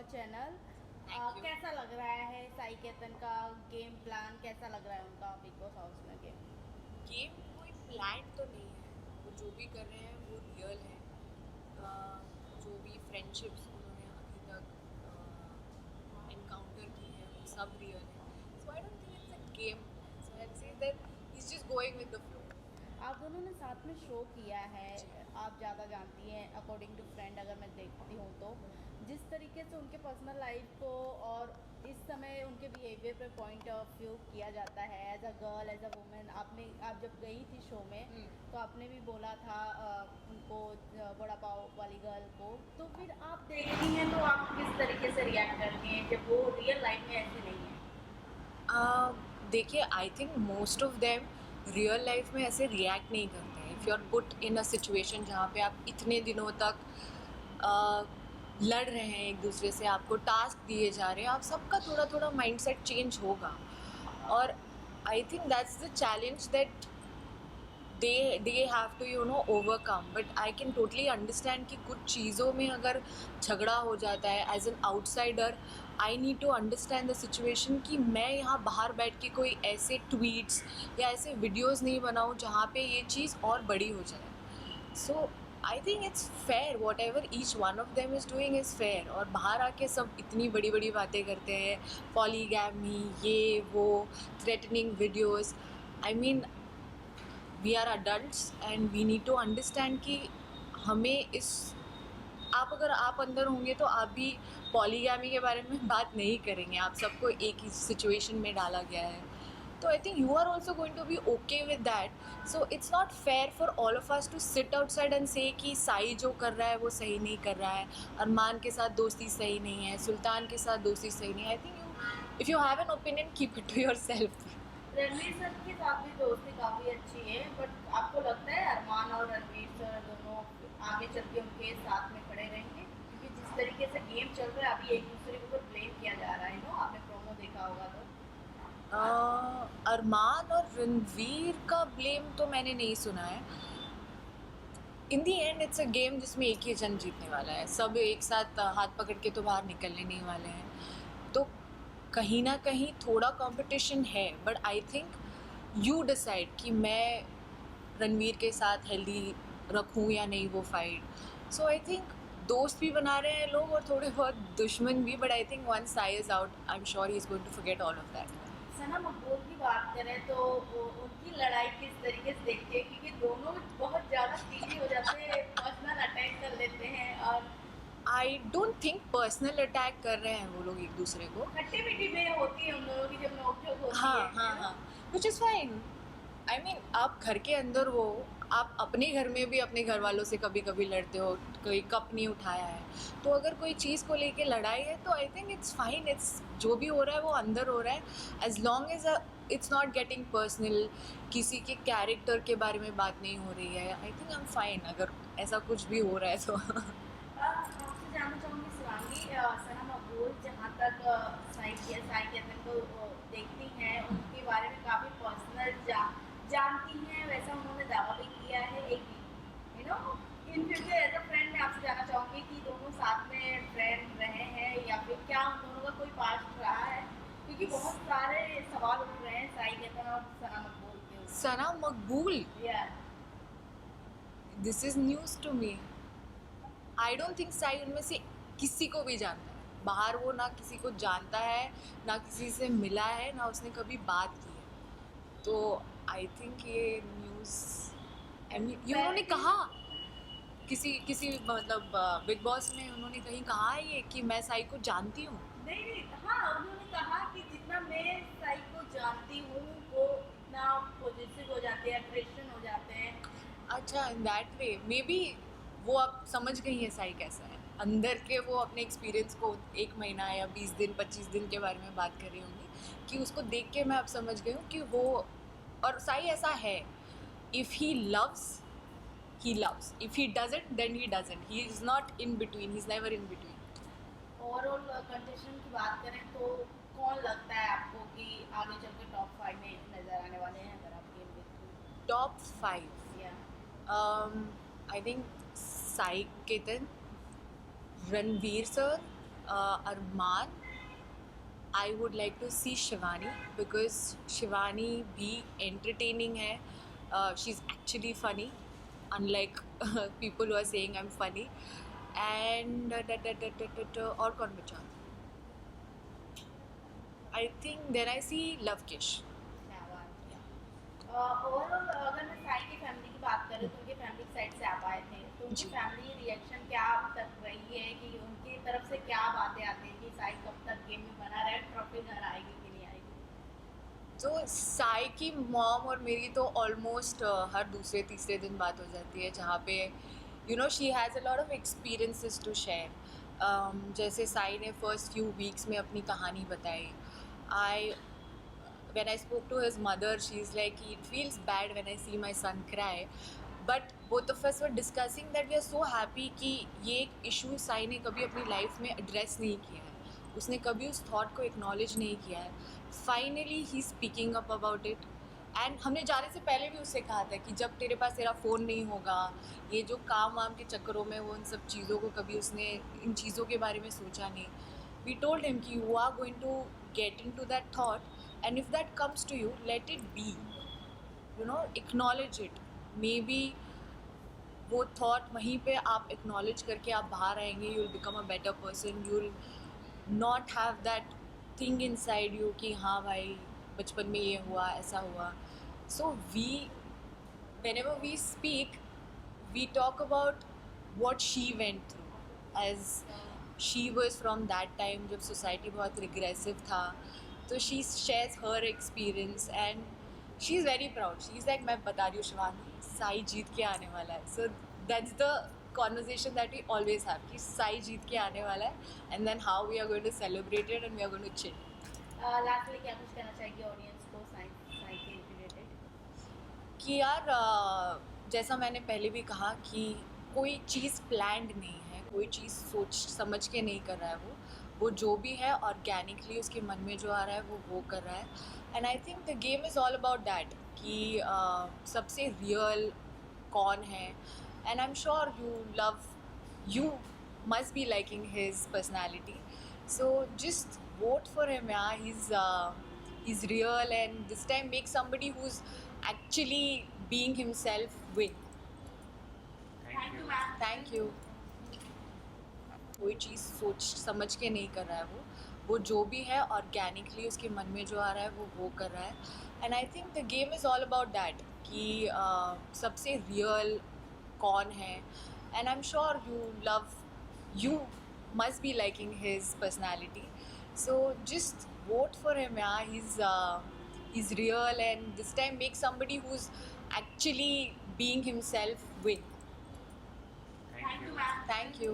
Channel. Thank you. कैसा लग रहा है साई केतन का गेम प्लान? कैसा लग रहा है उनका बिग बॉस हाउस में गेम? गेम कोई प्लान तो नहीं है, वो जो भी कर रहे हैं वो रियल है। जो भी फ्रेंडशिप्स उन्होंने अभी तक इनकाउंटर की है वो सब रियल है। So I don't think it's a game. So I say that he is just going with the flow. आप दोनों ने साथ में शो किया है। जी। आप ज़्यादा जानती हैं अकॉर्डिंग टू फ्रेंड, अगर मैं देखती हूँ तो जिस तरीके से उनके पर्सनल लाइफ को और इस समय उनके बिहेवियर पे पॉइंट ऑफ व्यू किया जाता है as a girl, as a woman. आप जब गई थी शो में तो आपने भी बोला था उनको, बड़ा पाव वाली गर्ल को। तो फिर आप देखती हैं तो आप किस तरीके से रिएक्ट करती हैं जब वो रियल लाइफ में ऐसे नहीं है? देखिए, I think most of them real life में ऐसे रिएक्ट नहीं करते हैं। If you are put in a situation जहाँ पे आप इतने दिनों तक लड़ रहे हैं एक दूसरे से, आपको टास्क दिए जा रहे हैं, आप सबका थोड़ा थोड़ा माइंडसेट चेंज होगा। और I think that's the challenge that they have to overcome. But I can totally understand कि कुछ चीज़ों में अगर झगड़ा हो जाता है as an outsider, I need to understand the situation कि मैं यहाँ बाहर बैठ के कोई ऐसे ट्वीट्स या ऐसे वीडियोस नहीं बनाऊँ जहाँ पे ये चीज़ और बड़ी हो जाए। So I think it's fair, whatever each one of them is doing is fair. और बाहर आके सब इतनी बड़ी बड़ी बातें करते हैं, पॉलीगैमी, ये वो, threatening videos. I mean, we are adults and we need to understand कि हमें इस आप अगर आप अंदर होंगे तो आप भी पॉलीगैमी के बारे में बात नहीं करेंगे। आप सबको एक ही सिचुएशन में डाला गया है, तो I think you are also going to be okay with that. So it's not fair for all of us to sit outside and say कि साई जो कर रहा है वो सही नहीं कर रहा है, अरमान के साथ दोस्ती सही नहीं है, सुल्तान के साथ दोस्ती सही नहीं है। I think you, if you have an opinion, keep it to yourself. Ranveer sir के साथ भी दोस्ती काफ़ी अच्छी है, बट आपको लगता है अरमान और रणवीर सर दोनों आगे चल के उनके साथ में खड़े रहेंगे? क्योंकि जिस तरीके से गेम चल रहा है अभी, एक दूसरे के ऊपर ब्लेम किया जा रहा है। नो, आपने प्रोमो देखा होगा तो। अरमान और रणवीर का ब्लेम तो मैंने नहीं सुना है। इन दी एंड इट्स अ गेम जिसमें एक ही जन जीतने वाला है। सब एक साथ हाथ पकड़ के तो बाहर निकलने नहीं वाले हैं। तो कहीं ना कहीं थोड़ा कंपटीशन है, but I think you decide कि मैं रणवीर के साथ हेल्दी रखूं या नहीं वो फाइट। सो आई थिंक दोस्त भी बना रहे हैं लोग और थोड़े बहुत दुश्मन भी, but I think one side is out, I am sure he is going to forget all of that. Sana Maqbool की बात करें तो उनकी लड़ाई किस तरीके से देखते हैं? क्योंकि दोनों बहुत ज़्यादा तीखी हो जाते हैं, पर्सनल अटैक कर लेते हैं और आई डोंट थिंक पर्सनल अटैक कर रहे हैं वो लोग एक दूसरे को। खट्टी मीठी में होती है उन लोगों की जब नोक-झोंक होती हाँ हाँ है ना? हाँ, which is fine. I mean, आप घर के अंदर हो, आप अपने घर में भी अपने घर वालों से कभी कभी लड़ते हो, कोई कप नहीं उठाया है तो अगर कोई चीज़ को लेके लड़ाई है तो I think it's fine. It's जो भी हो रहा है वो अंदर हो रहा है, as long as it's not getting personal, किसी के कैरेक्टर के बारे में बात नहीं हो रही है। I think I am fine अगर ऐसा कुछ भी हो रहा है तो। आपसे जानना चाहूँगी शिवांगी, सना मकबूल जहाँ तक साई केतन को देखती हैं, उनके बारे में काफ़ी पर्सनल जानती हैं, वैसा उन्होंने दावा भी किया है। एक in future as a friend मैं आपसे जानना चाहूँगी कि दोनों साथ में फ्रेंड रहे हैं या फिर क्या उन दोनों का कोई पास्ट रहा है? क्योंकि बहुत सारे सवाल उठ रहे हैं साई केतन और सना मकबूल के ऊपर। Sana Maqbool, yeah this is news to me. I don't think Sai उनमें से किसी को भी जानता है। बाहर वो ना किसी को जानता है, ना किसी से मिला है, ना उसने कभी बात की है। तो आई थिंक ये न्यूज़, आई मीन ये उन्होंने पहले कहा किसी किसी मतलब बिग बॉस में उन्होंने कहीं कहा है ये कि मैं साई को जानती हूँ। नहीं नहीं, हाँ उन्होंने कहा कि जितना मैं साई को जानती हूँ वो इतना पॉजिटिव हो जाते हैं, अट्रैक्शन हो जाते हैं। अच्छा, in that way may be वो अब समझ गई है साई कैसा है अंदर के। वो अपने एक्सपीरियंस को 1 महीना या 20 दिन 25 दिन के बारे में बात कर रही होंगी कि उसको देख के मैं अब समझ गई हूँ कि वो, और साई ऐसा है, if he loves he loves, if he doesn't then he doesn't, he is not in between, he's never in between. Overall contestant की बात करें तो कौन लगता है आपको कि आगे चल के टॉप 5 में नजर आने वाले हैं अगर आप गेम देखते Top 5, हैं? या I think Sai Ketan, Ranveer sir, Arman, I would like to see Shivani because Shivani भी entertaining है. She's actually funny, unlike people who are saying I'm funny. And और कौन बचा? I think then I see Lovekish. Overall अगर मैं साई की family की बात करें तो उनके फैमिली साइड से आप आए थे तो उनकी जी। फैमिली रिएक्शन क्या अब तक रही है कि उनकी तरफ से क्या बातें आती हैं कि साई कब तक गेम में बना रहे ट्रॉफी घर आएगी कि नहीं आएगी? तो साई की मॉम और मेरी तो ऑलमोस्ट हर दूसरे तीसरे दिन बात हो जाती है जहाँ पे she has a lot of experiences to share. जैसे साई ने फर्स्ट फ्यू वीक्स में अपनी कहानी बताई. When I spoke to his mother, she's like, it feels bad when I see my son cry. But both of us were discussing that we are so happy कि ये एक issue Sai ने कभी अपनी लाइफ में एड्रेस नहीं किया है. उसने कभी उस थॉट को एक्नॉलेज नहीं किया है. Finally he speaking up about it. And हमने जाने से पहले भी उससे कहा था कि जब तेरे पास तेरा फ़ोन नहीं होगा, ये जो काम वाम के चक्करों में वो इन सब चीज़ों को कभी उसने इन चीज़ों के बारे में सोचा नहीं. वी टोल्ड हिम कि you are going to get into that thought and if that comes to you, let it be, acknowledge it. Maybe वो thought वहीं पे आप acknowledge करके आप बाहर आएंगे, you'll become a better person, you'll not have that thing inside you कि हाँ भाई बचपन में ये हुआ ऐसा हुआ. So whenever we speak, we talk about what she went through as she was from that time जब society बहुत regressive था. तो she shares her experience and she is very proud. She is like मैं बता रही हूँ शिवानी, साई जीत के आने वाला है. So that's the conversation that we always have कि साई जीत के आने वाला है and then how we are going to celebrate it and we are going to chill. Lastly क्या कुछ कहना चाहेगी ऑडियंस को साई के रिलेटेड? कि यार जैसा मैंने पहले भी कहा कि कोई चीज़ प्लान्ड नहीं है, कोई चीज़ सोच समझ के नहीं कर रहा है. वो जो भी है ऑर्गेनिकली उसके मन में जो आ रहा है वो कर रहा है. And I think the game is all about that कि सबसे रियल कौन है. And I am sure you must be liking his personality. So just vote for him. He's real, and this time make somebody who's actually being himself win. Thank you ma'am. Thank you. कोई चीज़ सोच समझ के नहीं कर रहा है. वो जो भी है ऑर्गेनिकली उसके मन में जो आ रहा है वो कर रहा है. And I think the game is all about that कि सबसे रियल कौन है. And I am sure you must be liking his personality. So just vote for him. He's real, and this time make somebody who's actually being himself win. Thank you ma'am. Thank you.